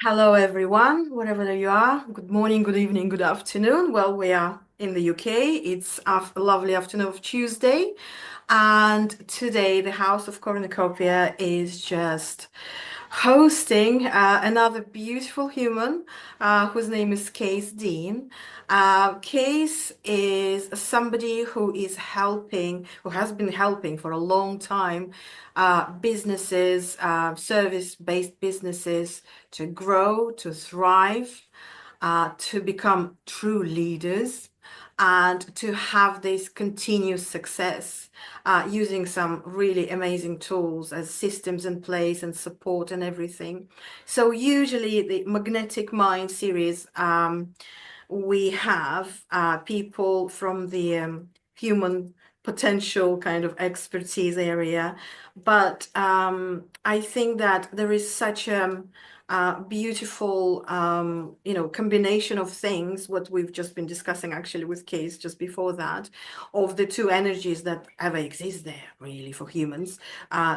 Hello, everyone, wherever you are. Good morning, good evening, good afternoon. Well, we are in the UK. It's a lovely afternoon of Tuesday. And today, the House of Cornucopia is just hosting another beautiful human whose name is Kase Dean. Kase is somebody who has been helping for a long time, businesses, service-based businesses to grow, to thrive, to become true leaders, and to have this continuous success using some really amazing tools as systems in place and support and everything. So usually the Magnetic Mind series, we have people from the human potential kind of expertise area, but I think that there is such a beautiful combination of things, what we've just been discussing actually with Case just before that, of the two energies that ever exist there really for humans,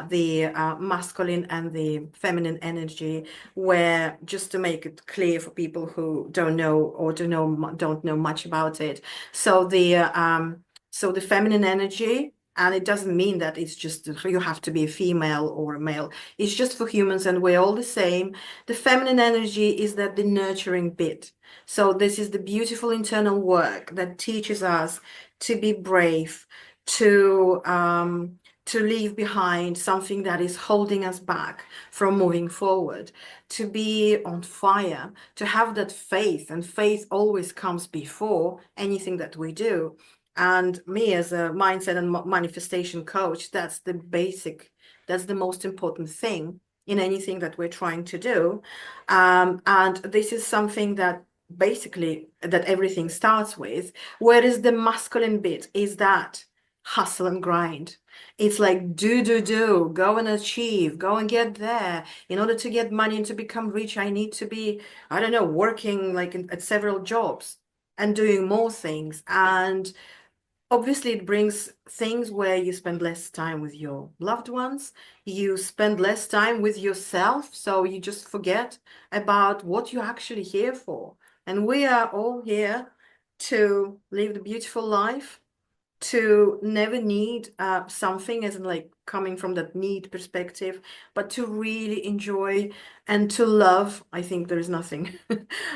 the masculine and the feminine energy, where, just to make it clear for people who don't know or don't know much about it, so the feminine energy, and it doesn't mean that it's just you have to be a female or a male. It's just for humans, and we're all the same. The feminine energy is that the nurturing bit. So this is the beautiful internal work that teaches us to be brave, to leave behind something that is holding us back from moving forward, to be on fire, to have that faith, and faith always comes before anything that we do. And me as a mindset and manifestation coach, that's the most important thing in anything that we're trying to do. And this is something that basically that everything starts with, whereas the masculine bit is that hustle and grind. It's like do, go and achieve, go and get there. In order to get money and to become rich, I need to be, I don't know, working like at several jobs and doing more things. And obviously, it brings things where you spend less time with your loved ones, you spend less time with yourself, so you just forget about what you're actually here for. And we are all here to live the beautiful life, to never need something, as in like coming from that need perspective, but to really enjoy and to love. I think there is nothing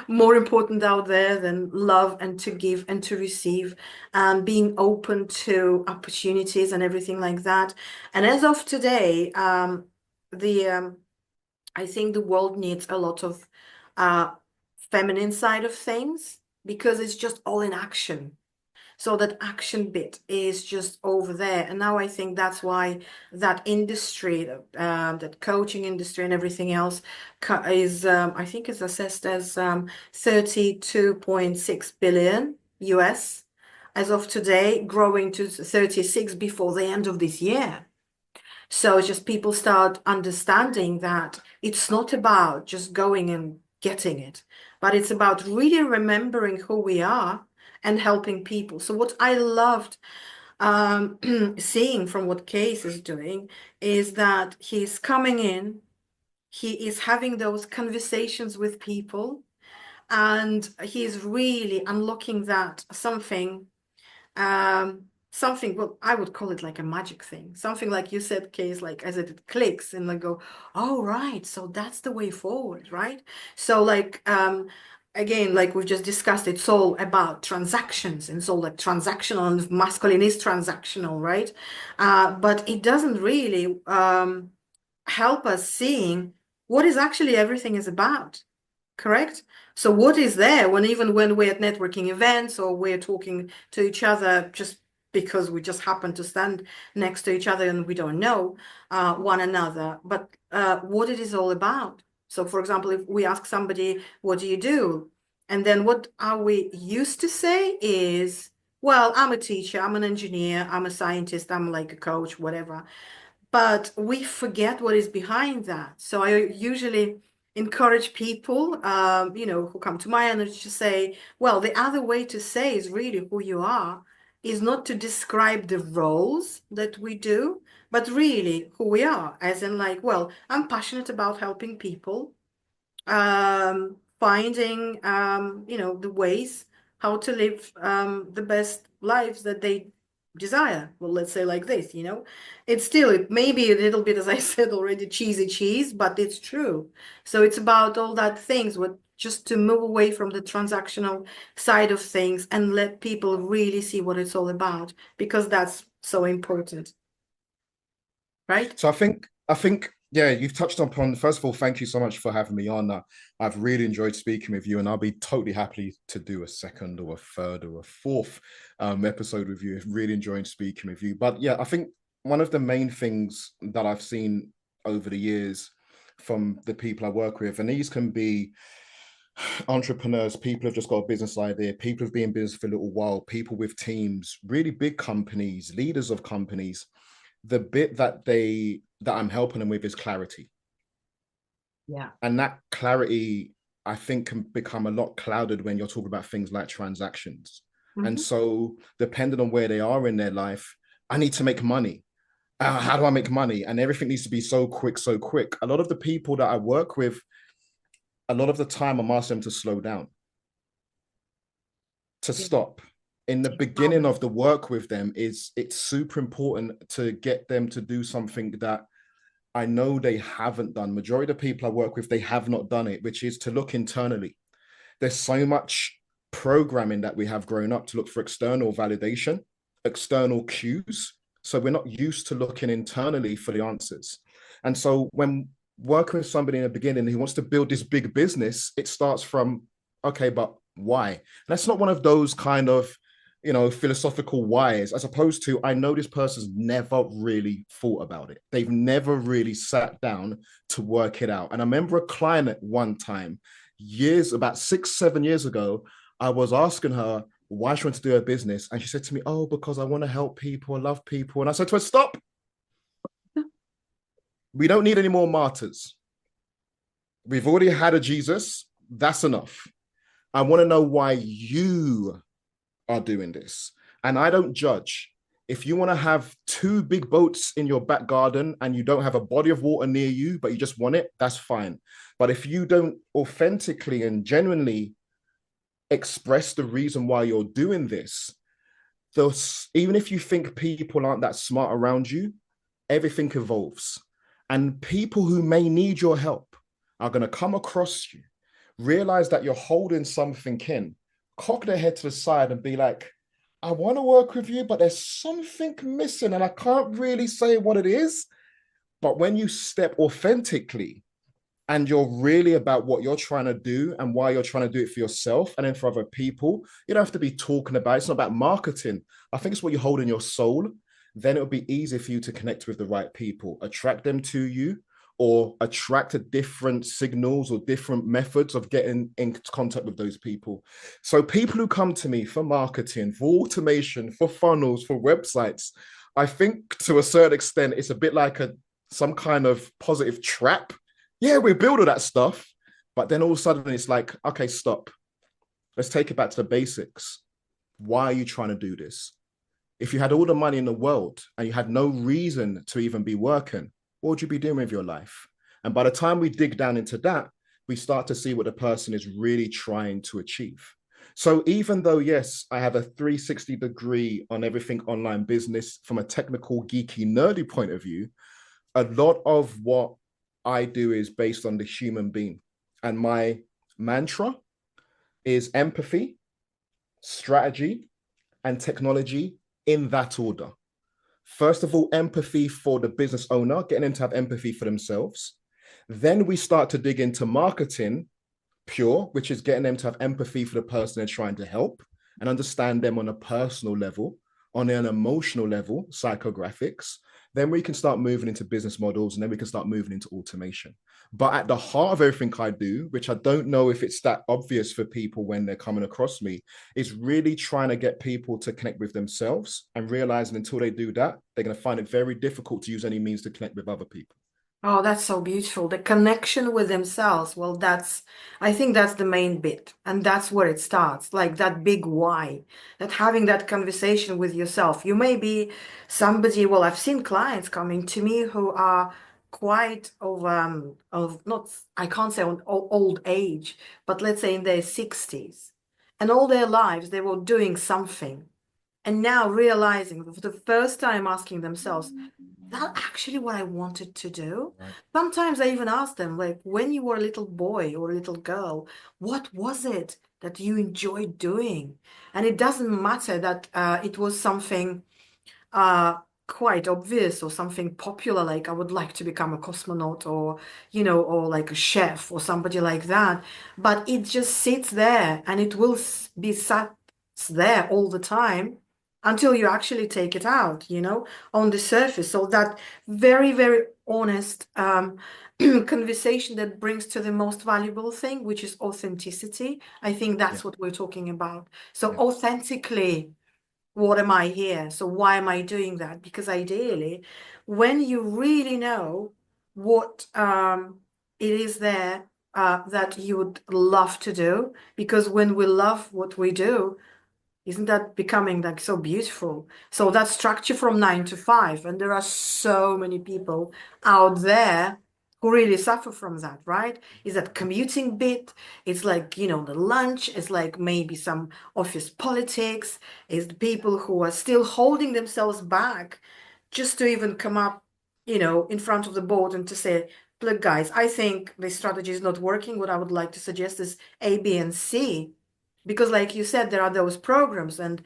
more important out there than love and to give and to receive, and being open to opportunities and everything like that. And as of today, the I think the world needs a lot of uh, feminine side of things, because it's just all in action. So that action bit is just over there. And now I think that's why that industry, that coaching industry and everything else is, I think is assessed as 32.6 billion US as of today, growing to 36 before the end of this year. So it's just people start understanding that it's not about just going and getting it, but it's about really remembering who we are and helping people. So what I loved seeing from what Case is doing is that he's coming in, he is having those conversations with people, and he's really unlocking that something, well, I would call it like a magic thing, something like you said, Case, like as it clicks and like go, oh right, so that's the way forward, right? So like again, like we've just discussed, it's all about transactions, and so like transactional, and masculine is transactional, right? But it doesn't really help us seeing what is actually everything is about. Correct? So what is there when, even when we're at networking events or we're talking to each other just because we just happen to stand next to each other and we don't know one another, but what it is all about. So for example, if we ask somebody, what do you do? And then what are we used to say is, well, I'm a teacher, I'm an engineer, I'm a scientist, I'm like a coach, whatever. But we forget what is behind that. So I usually encourage people, who come to my energy to say, well, the other way to say is really who you are, is not to describe the roles that we do, but really who we are, as in like, well, I'm passionate about helping people. finding the ways how to live the best lives that they desire. Well, let's say like this, it's still, it may be a little bit, as I said already, cheesy cheese, but it's true. So it's about all that things, what just to move away from the transactional side of things and let people really see what it's all about, because that's so important, right? So I think, yeah, you've touched upon, first of all, thank you so much for having me on. I've really enjoyed speaking with you, and I'll be totally happy to do a second or a third or a fourth episode with you. Really enjoying speaking with you. But yeah, I think one of the main things that I've seen over the years from the people I work with, and these can be entrepreneurs, people have just got a business idea, people have been in business for a little while, people with teams, really big companies, leaders of companies. The bit that I'm helping them with is clarity. Yeah. And that clarity, I think, can become a lot clouded when you're talking about things like transactions. And Mhm. so, depending on where they are in their life, I need to make money. How do I make money? And everything needs to be so quick, so quick. A lot of the people that I work with, a lot of the time, I'm asking them to slow down, to Yeah. stop. In the Take beginning moment. of the work with them, it's super important to get them to do something that I know they haven't done. Majority of the people I work with, they have not done it, which is to look internally. There's so much programming that we have grown up to look for external validation, external cues. So we're not used to looking internally for the answers. And so when working with somebody in the beginning who wants to build this big business, it starts from, okay, but why? And that's not one of those kind of, philosophical whys, as opposed to, I know this person's never really thought about it. They've never really sat down to work it out. And I remember a client at one time, about 6, 7 years ago, I was asking her why she wanted to do her business. And she said to me, oh, because I want to help people, I love people. And I said to her, stop. We don't need any more martyrs. We've already had a Jesus. That's enough. I want to know why you are doing this. And I don't judge. If you want to have two big boats in your back garden and you don't have a body of water near you, but you just want it, that's fine. But if you don't authentically and genuinely express the reason why you're doing this, thus, even if you think people aren't that smart around you, everything evolves. And people who may need your help are going to come across you, realize that you're holding something in, cock their head to the side and be like, I want to work with you, but there's something missing and I can't really say what it is. But when you step authentically and you're really about what you're trying to do and why you're trying to do it for yourself and then for other people, you don't have to be talking about it. It's not about marketing. I think it's what you hold in your soul. Then it'll be easy for you to connect with the right people, attract them to you, or attract different signals or different methods of getting in contact with those people. So people who come to me for marketing, for automation, for funnels, for websites, I think to a certain extent, it's a bit like some kind of positive trap. Yeah, we build all that stuff, but then all of a sudden it's like, okay, stop. Let's take it back to the basics. Why are you trying to do this? If you had all the money in the world and you had no reason to even be working, what would you be doing with your life? And by the time we dig down into that, we start to see what the person is really trying to achieve. So even though, yes, I have a 360 degree on everything online business from a technical, geeky, nerdy point of view, a lot of what I do is based on the human being. And my mantra is empathy, strategy, and technology in that order. First of all, empathy for the business owner, getting them to have empathy for themselves. Then we start to dig into marketing pure, which is getting them to have empathy for the person they're trying to help and understand them on a personal level, on an emotional level, psychographics. Then we can start moving into business models and then we can start moving into automation. But at the heart of everything I do, which I don't know if it's that obvious for people when they're coming across me, is really trying to get people to connect with themselves and realizing until they do that, they're going to find it very difficult to use any means to connect with other people. Oh, that's so beautiful. The connection with themselves. Well, I think that's the main bit. And that's where it starts, like that big why, that having that conversation with yourself. You may be somebody, well, I've seen clients coming to me who are quite of not, I can't say on old age, but let's say in their 60s, and all their lives they were doing something, and now realizing for the first time, asking themselves, that actually what I wanted to do? Right. Sometimes I even ask them, like, when you were a little boy or a little girl, what was it that you enjoyed doing? And it doesn't matter that it was something uh, quite obvious or something popular, like I would like to become a cosmonaut, or, or like a chef or somebody like that. But it just sits there, and it will be sat there all the time until you actually take it out, on the surface. So that very, very honest conversation that brings to the most valuable thing, which is authenticity. I think Yeah. that's what we're talking about. So Yeah. authentically, what am I here? So why am I doing that? Because ideally, when you really know what it is there that you would love to do, because when we love what we do, isn't that becoming like so beautiful? So that structure from 9 to 5, and there are so many people out there who really suffer from that, right? Is that commuting bit? It's like, the lunch, it's like maybe some office politics, is the people who are still holding themselves back just to even come up, in front of the board and to say, look, guys, I think this strategy is not working. What I would like to suggest is A, B, and C, because like you said, there are those programs, and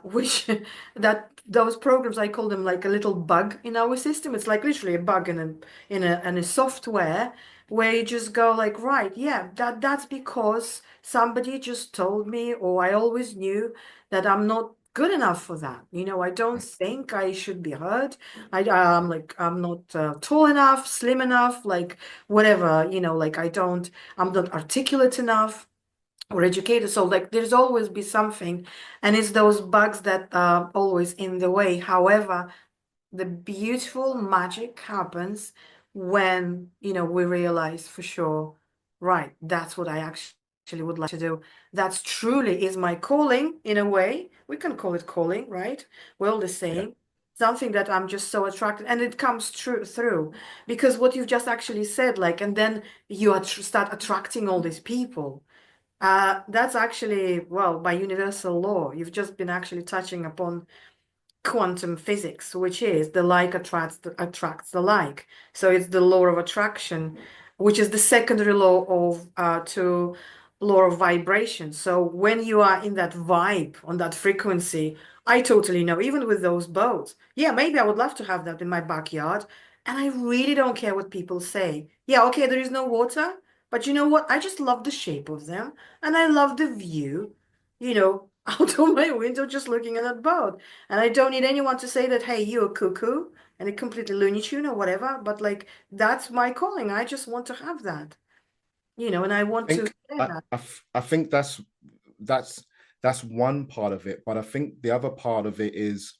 which that those programs, I call them like a little bug in our system. It's like literally a bug in a software, where you just go like, right, yeah, that's because somebody just told me, or I always knew that I'm not good enough for that. I don't think I should be heard. I'm like, I'm not tall enough, slim enough, like whatever, like I'm not articulate enough or educated. So like there's always be something, and it's those bugs that are always in the way. However, the beautiful magic happens when, we realize for sure, right, that's what I actually would like to do. That's truly is my calling. In a way, we can call it calling, right? We're all the Yeah. same. Something that I'm just so attracted, and it comes true through, because what you've just actually said, like, and then you start attracting all these people. That's actually, well, by universal law, you've just been actually touching upon quantum physics, which is the like attracts the like. So it's the law of attraction, which is the secondary law of to law of vibration. So when you are in that vibe, on that frequency, I totally know, even with those boats, yeah, maybe I would love to have that in my backyard. And I really don't care what people say. Yeah, okay, there is no water, but you know what? I just love the shape of them, and I love the view, out of my window, just looking at that boat. And I don't need anyone to say that, hey, you're cuckoo and a completely Looney Tune or whatever. But like, that's my calling. I just want to have that, and I I want to think share I, that. I think that's that's one part of it, but I think the other part of it is,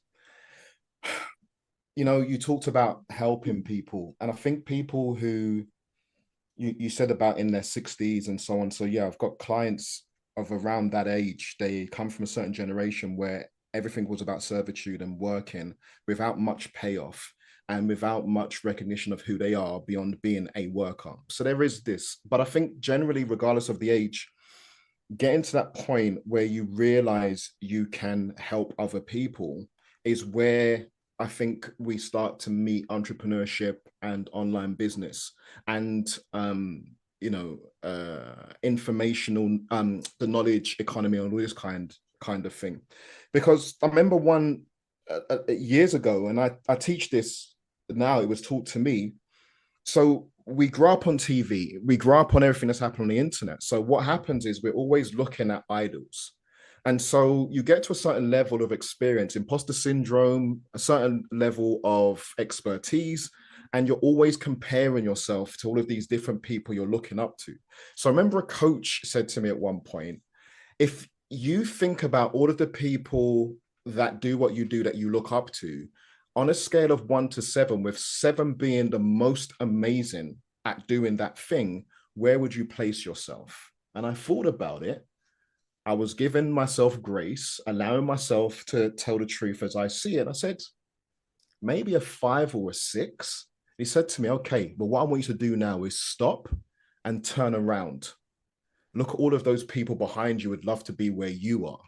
you talked about helping people, and I think people who you said about in their 60s and so on. So yeah, I've got clients of around that age. They come from a certain generation where everything was about servitude and working without much payoff and without much recognition of who they are beyond being a worker. So there is this, but I think generally, regardless of the age, getting to that point where you realize you can help other people is where I think we start to meet entrepreneurship and online business and informational the knowledge economy and all this kind of thing. Because I remember one years ago, and I teach this now, it was taught to me. So we grow up on TV, we grow up on everything that's happening on the internet. So what happens is we're always looking at idols. And so you get to a certain level of experience, imposter syndrome, a certain level of expertise, and you're always comparing yourself to all of these different people you're looking up to. So I remember a coach said to me at one point, if you think about all of the people that do what you do that you look up to, on a scale of 1 to 7, with 7 being the most amazing at doing that thing, where would you place yourself? And I thought about it. I was giving myself grace, allowing myself to tell the truth as I see it. I said, maybe a 5 or a 6. He said to me, okay, well, what I want you to do now is stop and turn around. Look at all of those people behind you would love to be where you are.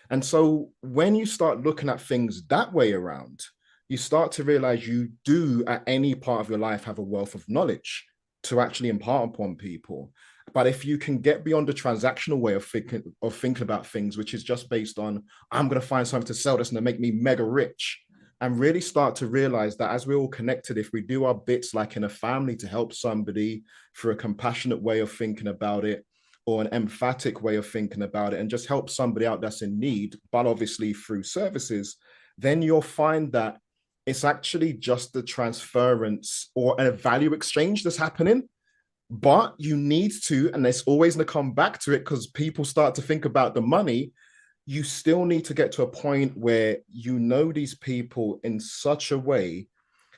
And so when you start looking at things that way around, you start to realize you do at any part of your life have a wealth of knowledge to actually impart upon people. But if you can get beyond the transactional way of thinking about things, which is just based on, I'm going to find something to sell that's going to make me mega rich, and really start to realize that as we're all connected, if we do our bits like in a family to help somebody through a compassionate way of thinking about it, or an emphatic way of thinking about it, and just help somebody out that's in need, but obviously through services, then you'll find that it's actually just the transference or a value exchange that's happening. But you need to, and it's always going to come back to it because people start to think about the money. You still need to get to a point where you know these people in such a way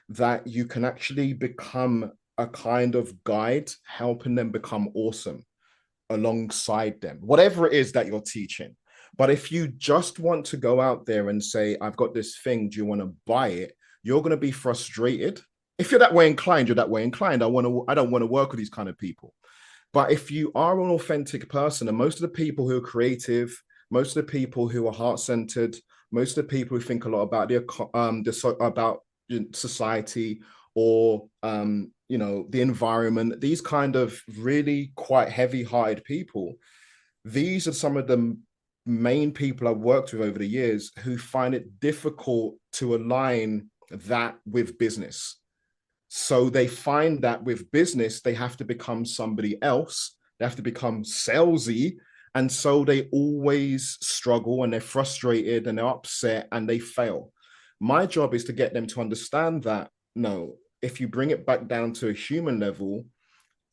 that you can actually become a kind of guide, helping them become awesome alongside them, whatever it is that you're teaching. But if you just want to go out there and say, I've got this thing, do you want to buy it? You're going to be frustrated. If you're that way inclined, you're that way inclined. I don't want to work with these kind of people. But if you are an authentic person, and most of the people who are creative, most of the people who are heart-centered, most of the people who think a lot about about society or the environment, these kind of really quite heavy-hearted people, these are some of the main people I've worked with over the years who find it difficult to align that with business. So they find that with business, they have to become somebody else. They have to become salesy. And so they always struggle and they're frustrated and they're upset and they fail. My job is to get them to understand that, no, if you bring it back down to a human level,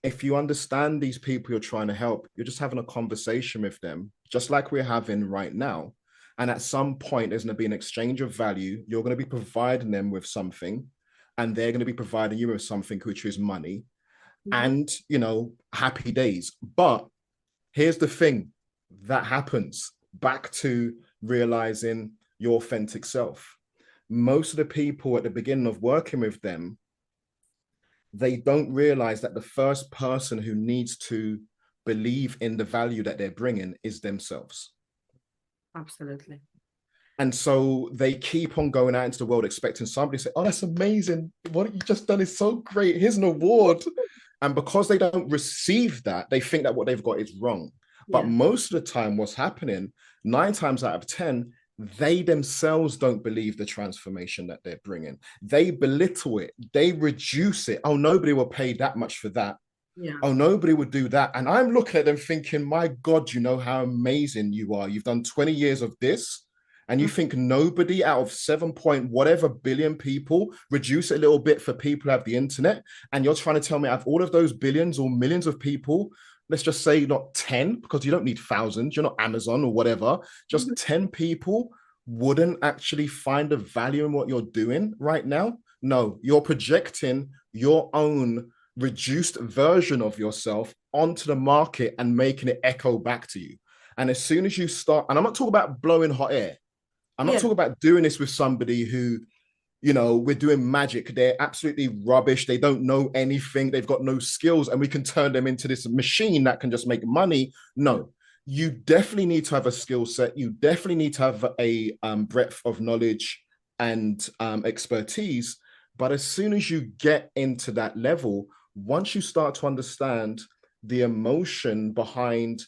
if you understand these people you're trying to help, you're just having a conversation with them, just like we're having right now. And at some point, there's going to be an exchange of value. You're going to be providing them with something, and they're going to be providing you with something, which is money Mhm. and, happy days. But here's the thing that happens back to realizing your authentic self. Most of the people at the beginning of working with them, they don't realize that the first person who needs to believe in the value that they're bringing is themselves. Absolutely. And so they keep on going out into the world expecting somebody to say, oh, that's amazing. What you just done is so great. Here's an award. And because they don't receive that, they think that what they've got is wrong. But Yeah. most of the time, what's happening, 9 times out of 10, they themselves don't believe the transformation that they're bringing. They belittle it. They reduce it. Oh, nobody will pay that much for that. Yeah. Oh, nobody would do that. And I'm looking at them thinking, my God, you know how amazing you are. You've done 20 years of this. And you Mm. think nobody out of 7 point whatever billion people, reduce it a little bit for people who have the internet. And you're trying to tell me out of all of those billions or millions of people, let's just say not 10, because you don't need thousands, you're not Amazon or whatever, just 10 people wouldn't actually find the value in what you're doing right now. No, you're projecting your own reduced version of yourself onto the market and making it echo back to you. And as soon as you start, and I'm not talking about blowing hot air, I'm not Yeah. talking about doing this with somebody who, we're doing magic. They're absolutely rubbish. They don't know anything. They've got no skills, and we can turn them into this machine that can just make money. No, you definitely need to have a skill set. You definitely need to have a breadth of knowledge and expertise. But as soon as you get into that level, once you start to understand the emotion behind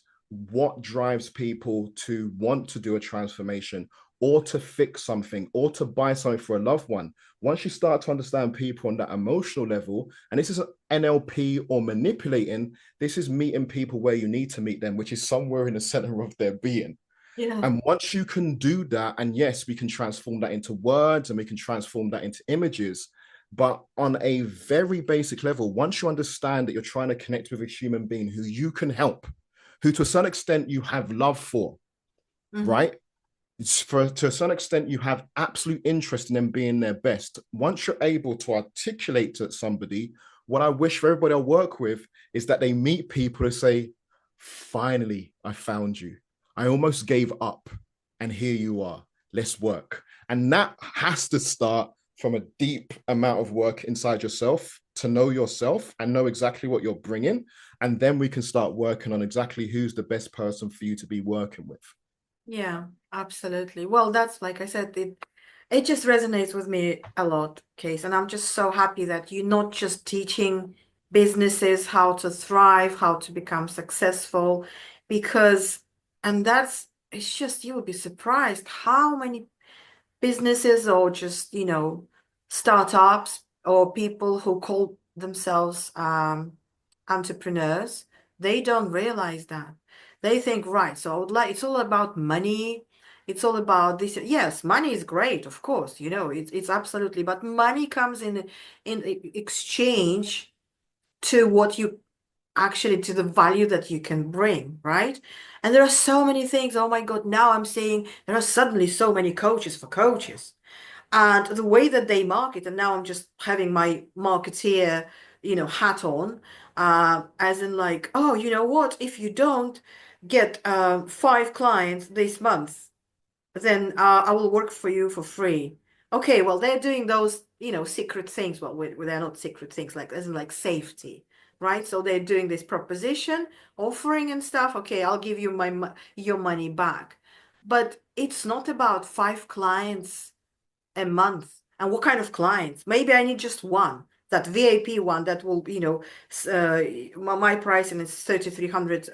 what drives people to want to do a transformation or to fix something or to buy something for a loved one, once you start to understand people on that emotional level, and this isn't NLP or manipulating, this is meeting people where you need to meet them, which is somewhere in the center of their being. Yeah. And once you can do that, and yes, we can transform that into words and we can transform that into images. But on a very basic level, once you understand that you're trying to connect with a human being who you can help, who to a certain extent you have love for, Mhm. right? To a certain extent, you have absolute interest in them being their best. Once you're able to articulate to somebody, what I wish for everybody I work with is that they meet people who say, finally, I found you. I almost gave up, and here you are. Let's work. And that has to start from a deep amount of work inside yourself to know yourself and know exactly what you're bringing. And then we can start working on exactly who's the best person for you to be working with. Yeah, absolutely. Well, that's like I said, it just resonates with me a lot, Case. And I'm just so happy that you're not just teaching businesses how to thrive, how to become successful, because, and that's, it's just, you would be surprised how many businesses or just, startups or people who call themselves entrepreneurs, they don't realize that. They think, right, so I would like, it's all about money. It's all about this. Yes, money is great, of course, it's absolutely, but money comes in exchange to what you actually to the value that you can bring, right? And there are so many things. Oh my God, now I'm seeing there are suddenly so many coaches for coaches and the way that they market, and now I'm just having my marketeer, hat on, as in like, oh, you know what? If you don't get 5 clients this month, then I will work for you for free. Okay, well, they're doing those, secret things. Well, they're not secret things, like as in like safety, right? So they're doing this proposition, offering and stuff. Okay, I'll give you your money back, but it's not about 5 clients a month. And what kind of clients? Maybe I need just one, that VIP one that will, my pricing is 3,300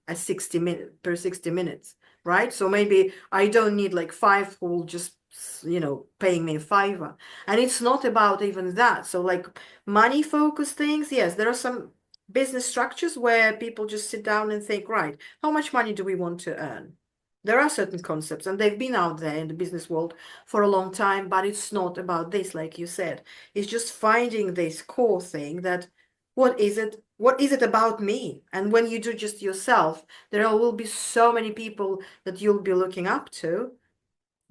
at 60 minutes per 60 minutes, right? So maybe I don't need like 5 who will just, paying me a fiver. And it's not about even that. So like money focused things, yes, there are some business structures where people just sit down and think, right, how much money do we want to earn? There are certain concepts, and they've been out there in the business world for a long time, but it's not about this, like you said. It's just finding this core thing that what is it? What is it about me? And when you do just yourself, there will be so many people that you'll be looking up to,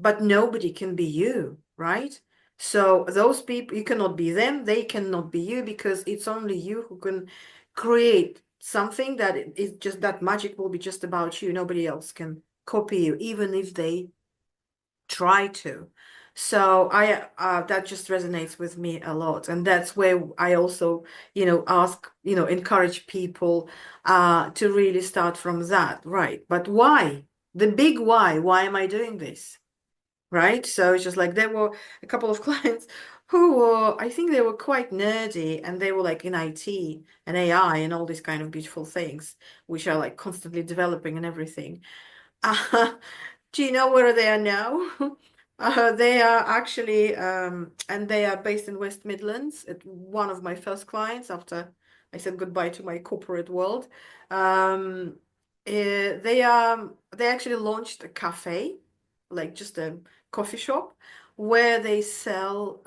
but nobody can be you, right? So those people, you cannot be them, they cannot be you because it's only you who can create something that is just that magic will be just about you. Nobody else can copy you, even if they try to. So I that just resonates with me a lot. And that's where I also, ask, encourage people to really start from that, right? But why? The big why. Why am I doing this? Right? So it's just like there were a couple of clients who were, I think they were quite nerdy and they were like in IT and AI and all these kind of beautiful things, which are like constantly developing and everything. Do you know where they are now? They are actually, and they are based in West Midlands. One of my first clients after I said goodbye to my corporate world. They actually launched a cafe, like just a coffee shop, where they sell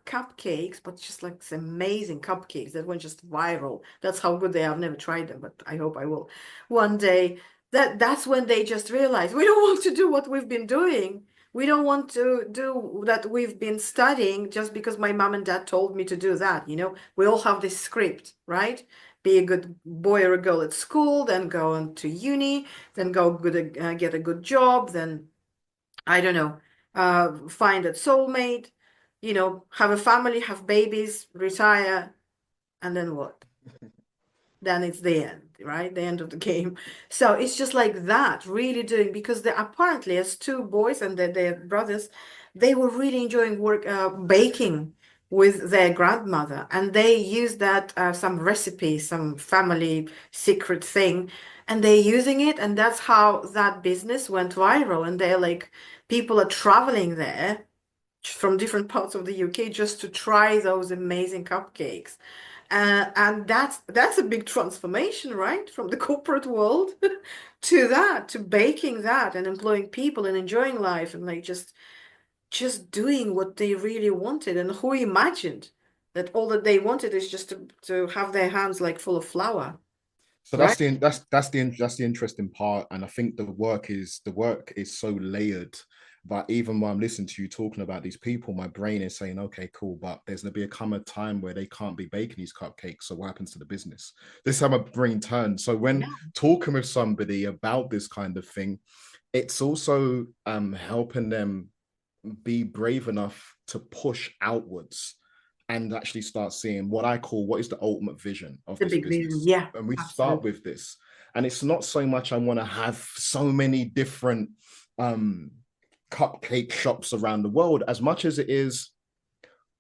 cupcakes, but just like some amazing cupcakes that went just viral. That's how good they are. I've never tried them, but I hope I will one day. That's when they just realize we don't want to do what we've been doing. We don't want to do that we've been studying just because my mom and dad told me to do that. We all have this script, right? Be a good boy or a girl at school, then go on to uni, then get a good job, then I don't know, find a soulmate, have a family, have babies, retire, and then what? Then it's the end, right? The end of the game. So it's just like that, really doing because they apparently, as 2 boys and their brothers, they were really enjoying work baking with their grandmother, and they used that some recipe, some family secret thing, and they're using it, and that's how that business went viral. And they're like, people are traveling there from different parts of the UK just to try those amazing cupcakes. And that's a big transformation, right? From the corporate world to that, to baking that and employing people and enjoying life and like just doing what they really wanted. And who imagined that all that they wanted is just to have their hands like full of flour, So right? that's the interesting part, and I think the work is so layered. But even while I'm listening to you talking about these people, my brain is saying, okay, cool, but there's gonna be a time where they can't be baking these cupcakes. So what happens to the business? This is how my brain turns. So when Yeah. talking with somebody about this kind of thing, it's also helping them be brave enough to push outwards and actually start seeing what I call what is the ultimate vision of The this big vision. business. Yeah, And we start absolutely. with this. And it's not so much I want to have so many different um, cupcake shops around the world, as much as it is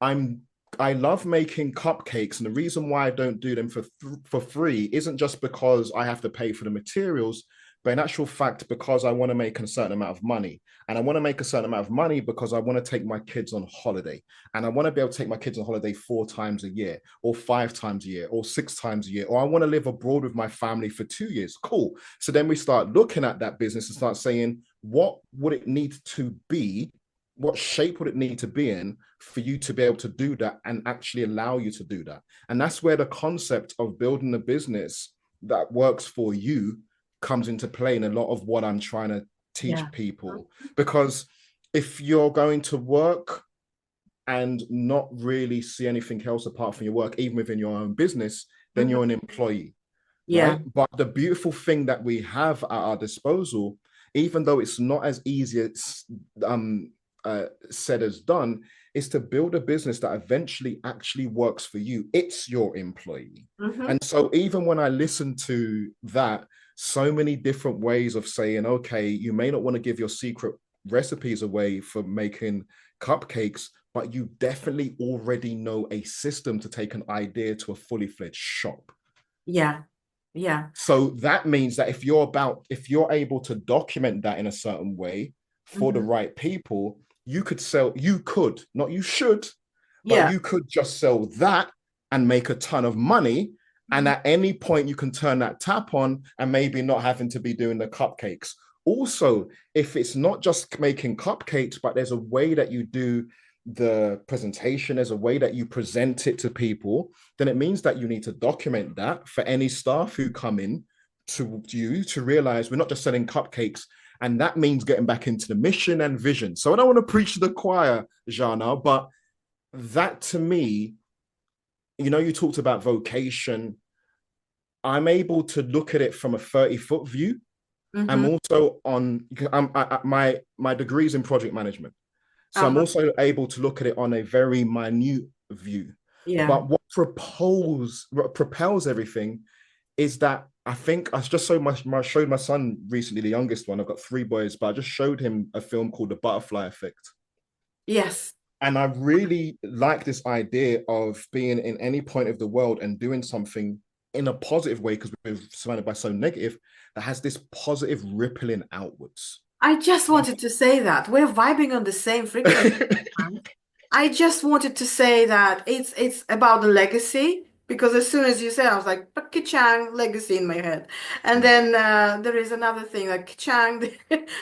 I'm I love making cupcakes, and the reason why I don't do them for free isn't just because I have to pay for the materials, but in actual fact because I want to make a certain amount of money, and I want to make a certain amount of money because I want to take my kids on holiday, and I want to be able to take my kids on holiday 4 times a year, or 5 times a year, or 6 times a year, or I want to live abroad with my family for 2 years. Cool. So then we start looking at that business and start saying, what would it need to be? What shape would it need to be in for you to be able to do that and actually allow you to do that? And that's where the concept of building a business that works for you comes into play in a lot of what I'm trying to teach Yeah. people. Because if you're going to work and not really see anything else apart from your work, even within your own business, then Mhm. you're an employee, Yeah. right? But the beautiful thing that we have at our disposal, even though it's not as easy as said as done, is to build a business that eventually actually works for you. It's your employee. Mhm. And so even when I listen to that, so many different ways of saying, okay, you may not want to give your secret recipes away for making cupcakes, but you definitely already know a system to take an idea to a fully fledged shop. Yeah. Yeah. So that means that if you're able to document that in a certain way for the Mhm. right people, you could, not you should, but Yeah. you could just sell that and make a ton of money. And Mhm. at any point, you can turn that tap on and maybe not having to be doing the cupcakes. Also, if it's not just making cupcakes, but there's a way that you do the presentation, there's a way that you present it to people, then it means that you need to document that for any staff who come in to you to realize we're not just selling cupcakes. And that means getting back into the mission and vision. So I don't want to preach to the choir, Jana, but that to me, you talked about vocation. I'm able to look at it from a 30-foot view. I'm Mhm. also my degrees in project management. So I'm Uh-huh. also able to look at it on a very minute view. Yeah. But what propels everything is that I think I just showed my son recently, the youngest one. I've got 3 boys, but I just showed him a film called The Butterfly Effect. Yes. And I really like this idea of being in any point of the world and doing something in a positive way because we're surrounded by so negative that has this positive rippling outwards. I just wanted to say that we're vibing on the same frequency. Man. I just wanted to say that it's about the legacy because as soon as you said, I was like, but Kichang legacy in my head, and then there is another thing like Kichang,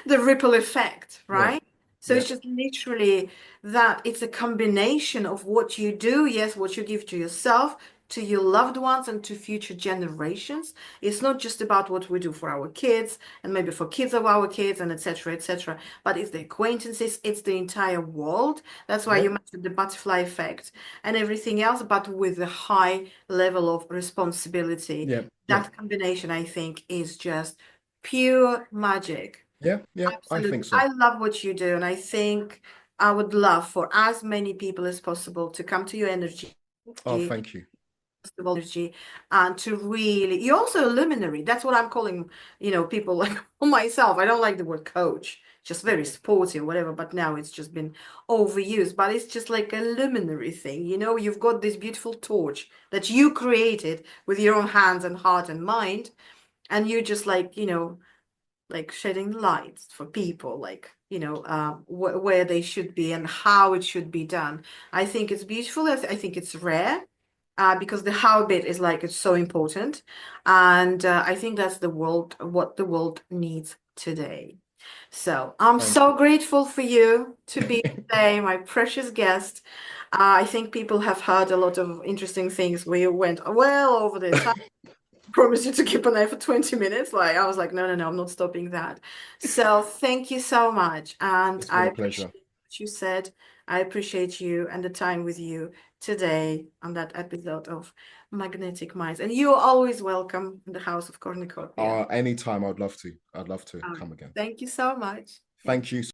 the ripple effect, Yeah, right? So yeah, it's just literally that it's a combination of what you do, yes, what you give to yourself, to your loved ones, and to future generations. It's not just about what we do for our kids and maybe for kids of our kids and etc. etc. But it's the acquaintances, it's the entire world. That's why yeah, you mentioned the butterfly effect and everything else, but with a high level of responsibility. yeah, yeah, That combination, I think, is just pure magic. yeah, yeah. I Absolutely. think so. I love what you do, and I think I would love for as many people as possible to come to your energy, Oh, thank you. energy, and to really, you're also a luminary. That's what I'm calling, people like myself. I don't like the word coach, just very sporty or whatever, but now it's just been overused. But it's just like a luminary thing. You've got this beautiful torch that you created with your own hands and heart and mind, and you just like shedding lights for people, like where they should be and how it should be done. I think it's beautiful. I think it's rare, because the how bit is like it's so important, and I think that's what the world needs today. So I'm Thank so grateful for you to be today, my precious guest. I think people have heard a lot of interesting things. We went well over the time. Promise you to keep an eye for 20 minutes. Like I was like, no, no, no, I'm not stopping that. So thank you so much. And It's been I a pleasure. appreciate what you said. I appreciate you and the time with you today on that episode of Magnetic Minds. And you're always welcome in the House of Cornucopia. Anytime I'd love to. I'd love to All right. come again. Thank you so much. Thank Thank you